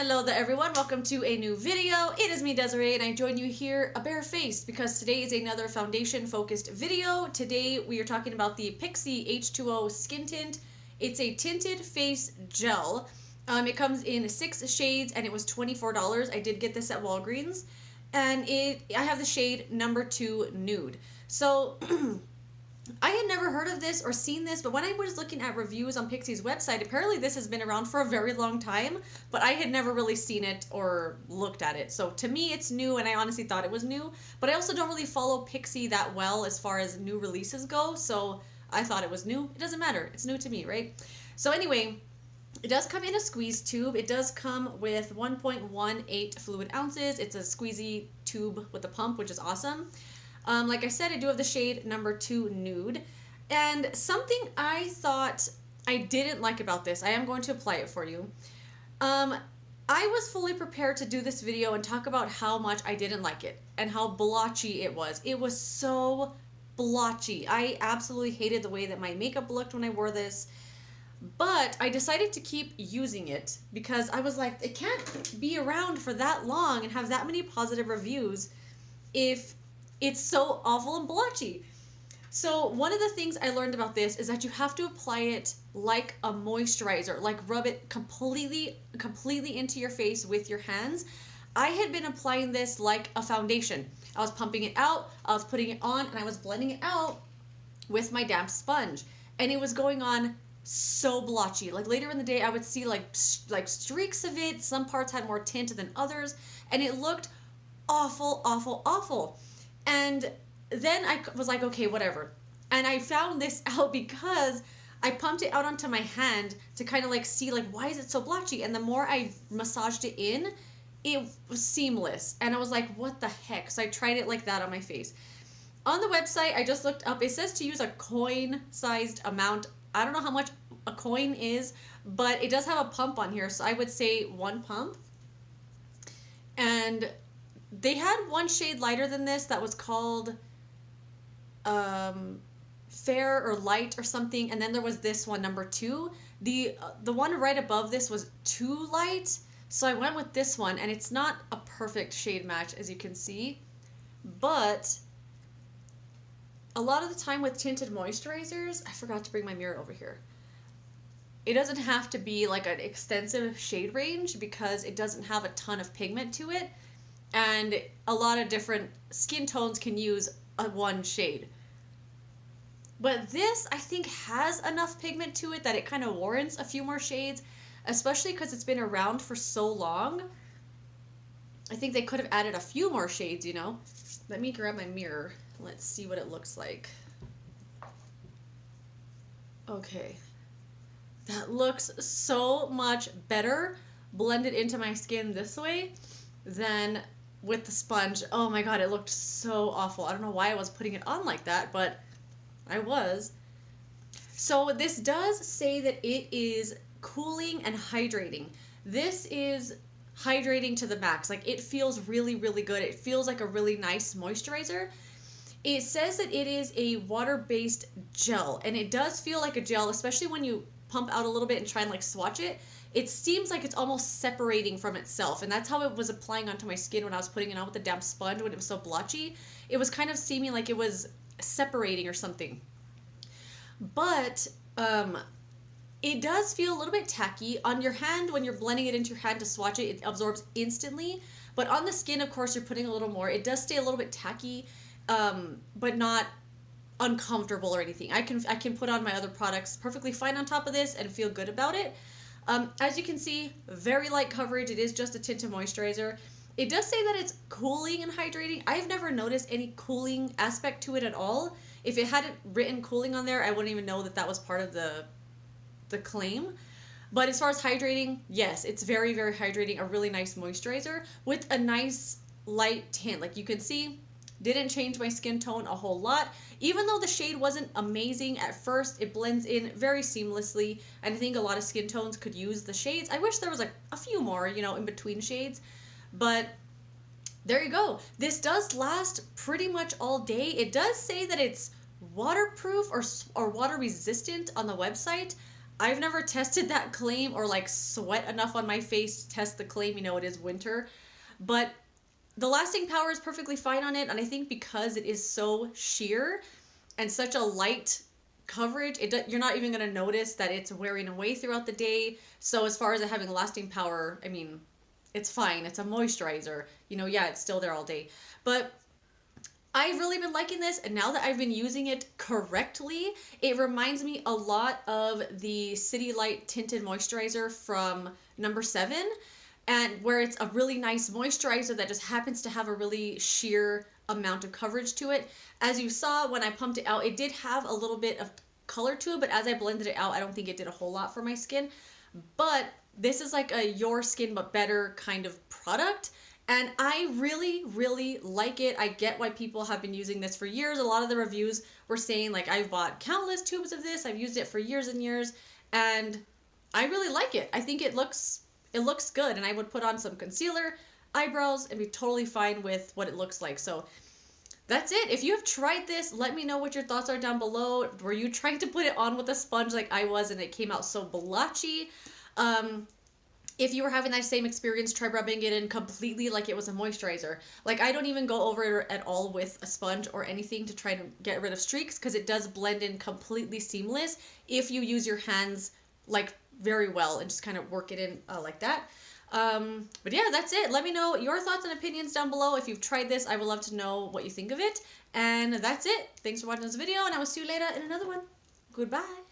Hello there everyone, welcome to a new video. It is me Desiree and I join you here barefaced because today is another foundation focused video. Today we are talking about the Pixi H2O skin tint. It's a tinted face gel. It comes in 6 shades and it was $24. I did get this at Walgreens and I have the shade number 2 nude. So I had never heard of this or seen this, but when I was looking at reviews on Pixi's website, apparently this has been around for a very long time, but I had never really seen it or looked at it. So to me, it's new, and I honestly thought it was new, but I also don't really follow Pixi that well as far as new releases go, so I thought it was new. It doesn't matter. It's new to me, right? So anyway, it does come in a squeeze tube. It does come with 1.18 fluid ounces. It's a squeezy tube with a pump, which is awesome. Like I said, I do have the shade number 2 nude, and something I thought I didn't like about this, I am going to apply it for you. I was fully prepared to do this video and talk about how much I didn't like it and how blotchy it was. It was so blotchy. I absolutely hated the way that my makeup looked when I wore this, but I decided to keep using it because I was like, it can't be around for that long and have that many positive reviews if it's so awful and blotchy. So one of the things I learned about this is that you have to apply it like a moisturizer, like rub it completely into your face with your hands. I had been applying this like a foundation. I was pumping it out, I was putting it on, and I was blending it out with my damp sponge. And it was going on so blotchy. Like later in the day, I would see like streaks of it. Some parts had more tint than others, and it looked awful, awful, awful. And then I was like, okay, whatever. And I found this out because I pumped it out onto my hand to kind of like see like, why is it so blotchy? And the more I massaged it in, it was seamless. And I was like, what the heck? So I tried it like that on my face. On the website, I just looked up, it says to use a coin-sized amount. I don't know how much a coin is, but it does have a pump on here. So I would say 1 pump. And they had one shade lighter than this that was called Fair or Light or something, and then there was this one, number 2. The one right above this was too light, so I went with this one, and it's not a perfect shade match, as you can see, but a lot of the time with tinted moisturizers, I forgot to bring my mirror over here, it doesn't have to be like an extensive shade range because it doesn't have a ton of pigment to it. And a lot of different skin tones can use one shade. But this, I think, has enough pigment to it that it kind of warrants a few more shades, especially because it's been around for so long. I think they could have added a few more shades, you know. Let me grab my mirror. Let's see what it looks like. Okay. That looks so much better blended into my skin this way than with the sponge. Oh my god, it looked so awful. I don't know why I was putting it on like that, but I was. So this does say that it is cooling and hydrating. This is hydrating to the max. Like, it feels really, really good. It feels like a really nice moisturizer. It says that it is a water-based gel, and it does feel like a gel, especially when you pump out a little bit and try and like swatch it. It seems like it's almost separating from itself, and that's how it was applying onto my skin when I was putting it on with the damp sponge when it was so blotchy. It was kind of seeming like it was separating or something. But it does feel a little bit tacky. On your hand, when you're blending it into your hand to swatch it, it absorbs instantly. But on the skin, of course, you're putting a little more. It does stay a little bit tacky, but not uncomfortable or anything. I can put on my other products perfectly fine on top of this and feel good about it. As you can see, very light coverage. It is just a tinted moisturizer. It does say that it's cooling and hydrating. I've never noticed any cooling aspect to it at all. If it hadn't written cooling on there, I wouldn't even know that that was part of the claim. But as far as hydrating, yes, it's very, very hydrating. A really nice moisturizer with a nice light tint. Like you can see, didn't change my skin tone a whole lot. Even though the shade wasn't amazing at first, it blends in very seamlessly. And I think a lot of skin tones could use the shades. I wish there was like a few more, you know, in between shades. But there you go. This does last pretty much all day. It does say that it's waterproof or water resistant on the website. I've never tested that claim or like sweat enough on my face to test the claim. You know, it is winter. But the lasting power is perfectly fine on it. And I think because it is so sheer and such a light coverage, you're not even going to notice that it's wearing away throughout the day. So as far as it having lasting power, I mean, it's fine. It's a moisturizer. You know, yeah, it's still there all day. But I've really been liking this, and now that I've been using it correctly, it reminds me a lot of the City Light Tinted Moisturizer from number 7, and where it's a really nice moisturizer that just happens to have a really sheer amount of coverage to it. As you saw when I pumped it out, it did have a little bit of color to it, but as I blended it out, I don't think it did a whole lot for my skin. But this is like a your skin but better kind of product. And I really, really like it. I get why people have been using this for years. A lot of the reviews were saying, like, I've bought countless tubes of this. I've used it for years and years. And I really like it. I think it looks good. And I would put on some concealer, eyebrows, and be totally fine with what it looks like. So that's it. If you have tried this, let me know what your thoughts are down below. Were you trying to put it on with a sponge like I was and it came out so blotchy? If you were having that same experience, try rubbing it in completely like it was a moisturizer. Like, I don't even go over it at all with a sponge or anything to try to get rid of streaks, because it does blend in completely seamless if you use your hands, like, very well and just kind of work it in like that. But yeah, that's it. Let me know your thoughts and opinions down below. If you've tried this, I would love to know what you think of it. And that's it. Thanks for watching this video, and I will see you later in another one. Goodbye.